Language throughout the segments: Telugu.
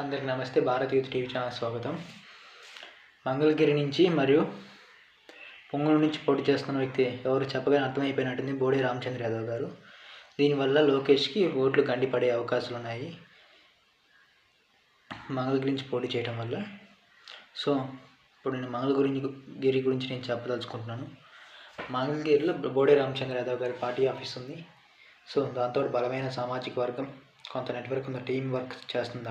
అందరికి నమస్తే. భారత్ యూత్ టీవీ ఛానల్ స్వాగతం. మంగళగిరి నుంచి మరియు పొంగనూరు నుంచి పోటీ చేస్తున్న వ్యక్తి ఎవరు చెప్పగానే అర్థమైపోయినట్టుంది, బోడే రామచంద్ర యాదవ్ గారు. దీనివల్ల లోకేష్కి ఓట్లు గండిపడే అవకాశాలు ఉన్నాయి మంగళగిరి నుంచి పోటీ చేయడం వల్ల. సో ఇప్పుడు నేను మంగళగిరి గురించి నేను చెప్పదలుచుకుంటున్నాను. మంగళగిరిలో బోడే రామచంద్ర యాదవ్ గారి పార్టీ ఆఫీస్ ఉంది. సో దాంతో బలమైన సామాజిక వర్గం, కొంత నెట్వర్క్, కొంత టీం వర్క్ చేస్తుంది.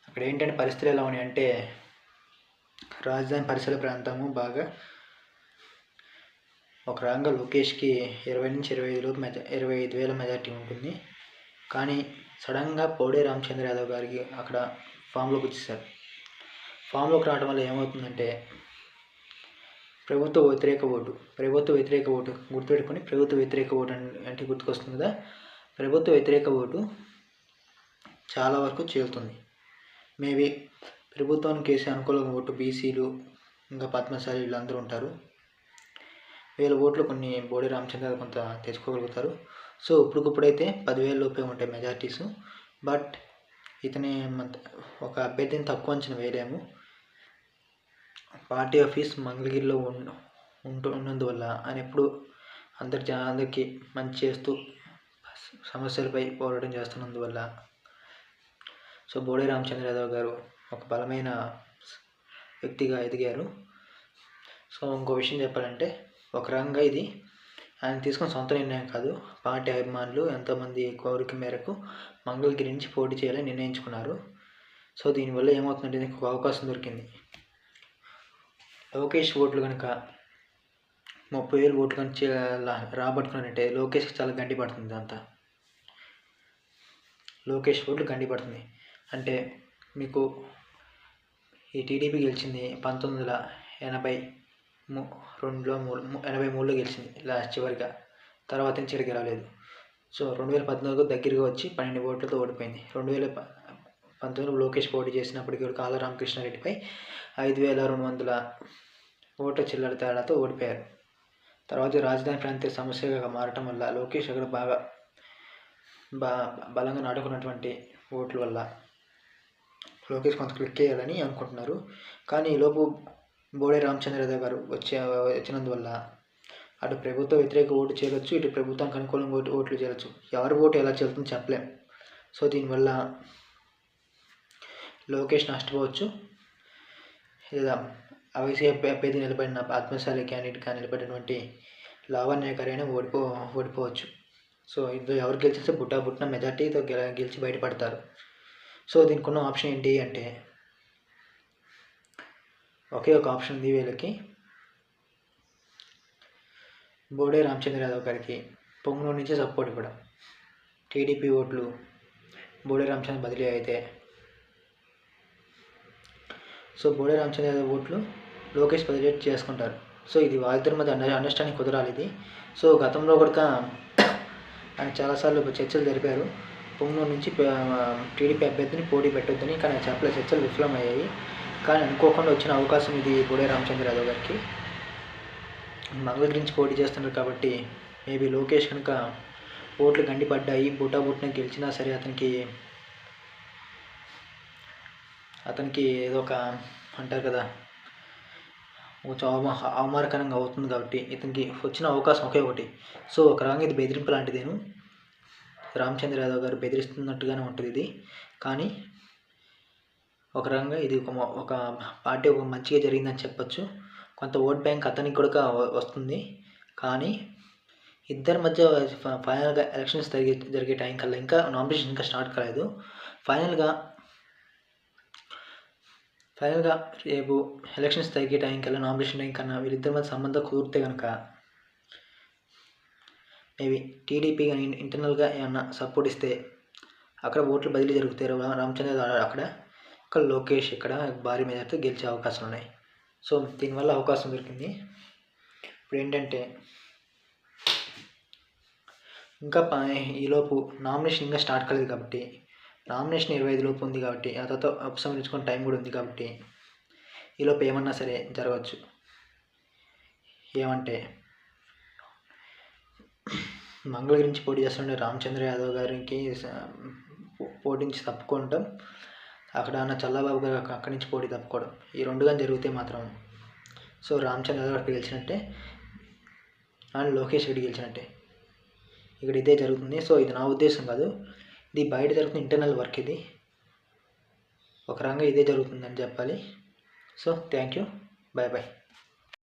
అక్కడ ఏంటంటే పరిస్థితులు ఎలా ఉన్నాయంటే, రాజధాని పరిసర ప్రాంతము బాగా ఒక రకంగా లోకేష్కి 20 నుంచి 25,000 మెజార్టీ ఉంటుంది. కానీ సడన్గా బోడే రామచంద్ర యాదవ్ గారికి అక్కడ ఫామ్లోకి వచ్చేసారు. ఫామ్లోకి రావడం వల్ల ఏమవుతుందంటే, ప్రభుత్వ వ్యతిరేక ఓటు గుర్తుపెట్టుకొని, ప్రభుత్వ వ్యతిరేక ఓటు అంటే గుర్తుకొస్తుంది కదా, ప్రభుత్వ వ్యతిరేక ఓటు చాలా వరకు చేరుతుంది. మేబీ ప్రభుత్వానికి వేసే అనుకూలంగా ఓటు బీసీలు, ఇంకా పద్మశాలి వీళ్ళందరూ ఉంటారు. వీళ్ళ ఓట్లు కొన్ని బోడే రామచంద్ర కొంత తెచ్చుకోగలుగుతారు. సో ఇప్పుడైతే 10,000 లోపే ఉంటాయి మెజార్టీస్. బట్ ఇతని ఒక అభ్యర్థిని తక్కువ అంచనా వేయలేము. పార్టీ ఆఫీస్ మంగళగిరిలో ఉన్నందువల్ల ఆయన ఎప్పుడు అందరికీ మంచి చేస్తూ సమస్యలపై పోరాటం చేస్తున్నందువల్ల సో బోడే రామచంద్ర యాదవ్ గారు ఒక బలమైన వ్యక్తిగా ఎదిగారు. సో ఇంకో విషయం చెప్పాలంటే, ఒక రకంగా ఇది ఆయన తీసుకున్న సొంత నిర్ణయం కాదు, పార్టీ అభిమానులు ఎంతోమంది కోరిక మేరకు మంగళగిరి నుంచి పోటీ చేయాలని నిర్ణయించుకున్నారు. సో దీనివల్ల ఏమవుతుందంటే, దీనికి ఒక అవకాశం దొరికింది. లోకేష్ ఓట్లు కనుక 30,000 ఓట్లు కనుక రాబట్టుకున్నారంటే లోకేష్కి చాలా గండి పడుతుంది. అంతా లోకేష్ ఓట్లు గండి పడుతుంది. అంటే మీకు ఈ టీడీపీ గెలిచింది 1983లో గెలిచింది లాస్ట్ చివరిగా, తర్వాత నుంచి గెలవలేదు. సో 2014 దగ్గరగా వచ్చి 12 ఓట్లతో ఓడిపోయింది. 2019లో లోకేష్ పోటీ చేసినప్పటికీ ఆళ్ల రామకృష్ణారెడ్డిపై 5,200 ఓట్ల చిల్లర తేడాతో ఓడిపోయారు. తర్వాత రాజధాని ప్రాంతీయ సమస్యగా మారటం వల్ల లోకేష్ అక్కడ బాగా బలంగా నాటుకున్నటువంటి ఓట్ల వల్ల లోకేష్ కొంత క్లిక్ చేయాలని అనుకుంటున్నారు. కానీ ఈలోపు బోడే రామచంద్ర యాదవ్ గారు వచ్చినందువల్ల అటు ప్రభుత్వ వ్యతిరేక ఓటు చేయవచ్చు, ఇటు ప్రభుత్వానికి అనుకూలంగా ఓట్లు చేయవచ్చు. ఎవరి ఓటు ఎలా చెల్తుందో చెప్పలేం. సో దీనివల్ల లోకేష్ నష్టపోవచ్చు, లేదా వైసీపీ అభ్యర్థి నిలబడిన పద్మశాలి క్యాండిడేట్గా నిలబడినటువంటి లావణ్య గారైనా ఓడిపోవచ్చు. సో ఇందులో ఎవరు గెలిచేస్తే బుట్టిన మెజార్టీతో గెలిచి బయటపడతారు. సో దీనికి ఉన్న ఆప్షన్ ఏంటి అంటే, ఒకే ఒక ఆప్షన్ ఉంది వీళ్ళకి. బోడే రామచంద్ర యాదవ్ గారికి పొంగనూరు నుంచి సపోర్ట్ ఇవ్వడం. టీడీపీ ఓట్లు బోడే రామచంద్ర బదిలీ అయితే, సో బోడే రామచంద్ర యాదవ్ ఓట్లు లోకేష్ బదిలీ చేసుకుంటారు. సో ఇది వాళ్ళిద్దరి మధ్య అండర్స్టాండింగ్ కుదరాలి ఇది. సో గతంలో కూడా ఆయన చాలాసార్లు చర్చలు జరిపారు, పొంగనూరు నుంచి టీడీపీ అభ్యర్థిని పోటీ పెట్టొద్దని. కానీ చెప్పలేదు, చర్చలు విఫలమయ్యాయి. కానీ అనుకోకుండా వచ్చిన అవకాశం ఇది బోడే రామచంద్ర యాదవ్ గారికి. మంగళగిరి నుంచి పోటీ చేస్తున్నారు కాబట్టి మేబీ లోకేష్ కనుక ఓట్లు గండిపడ్డాయి, బుట్టిన గెలిచినా సరే అతనికి ఏదో ఒక అంటారు కదా, కొంచెం అవమానకరంగా అవుతుంది. కాబట్టి ఇతనికి వచ్చిన అవకాశం ఒకే ఒకటి. సో ఒక రకంగా ఇది బెదిరింపు లాంటిదేను, రామచంద్ర యాదవ్ గారు బెదిరిస్తున్నట్టుగానే ఉంటుంది ఇది. కానీ ఒక రకంగా ఇది ఒక పార్టీ ఒక మంచిగా జరిగిందని చెప్పచ్చు. కొంత ఓట్ బ్యాంక్ అతనికి కూడా వస్తుంది. కానీ ఇద్దరి మధ్య ఫైనల్గా ఎలక్షన్స్ జరిగే టైం కల్లా ఇంకా నామినేషన్ ఇంకా స్టార్ట్ కాలేదు. ఫైనల్గా రేపు ఎలక్షన్స్ జరిగే టైం కల్లా, నామినేషన్ టైం కన్నా వీళ్ళిద్దరి మధ్య సంబంధం కుదిరితే కనుక మేబీ టీడీపీ కానీ ఇంటర్నల్గా ఏమన్నా సపోర్ట్ ఇస్తే అక్కడ ఓట్లు బదిలీ జరుగుతాయి. రామచంద్ర అక్కడ లోకేష్ ఇక్కడ భారీ మెజార్టీతో గెలిచే అవకాశాలు ఉన్నాయి. సో దీనివల్ల అవకాశం దొరికింది. ఇప్పుడు ఏంటంటే, ఇంకా ఈలోపు నామినేషన్ ఇంకా స్టార్ట్ కాలేదు కాబట్టి, నామినేషన్ 25 లోపు ఉంది కాబట్టి, ఆ తర్వాత ఉపసంహరించుకునే టైం కూడా ఉంది కాబట్టి ఈలోపు ఏమన్నా సరే జరగవచ్చు. ఏమంటే, మంగళగిరి నుంచి పోటీ చేస్తుండే రామచంద్ర యాదవ్ గారికి పోటీ నుంచి తప్పుకోవటం, అక్కడ అన్న చల్లబాబు గారు అక్కడి నుంచి పోటీ తప్పుకోవడం, ఈ 2 కానీ జరిగితే మాత్రం సో రామచంద్ర గారు గెలిచినట్టే అండ్ లోకేష్ రెడ్డి గెలిచినట్టే. ఇక్కడ ఇదే జరుగుతుంది. సో ఇది నా ఉద్దేశం కాదు, ఇది బయట జరుగుతున్న ఇంటర్నల్ వర్క్. ఇది ఒక రంగం ఇదే జరుగుతుందని చెప్పాలి. So thank you, bye bye.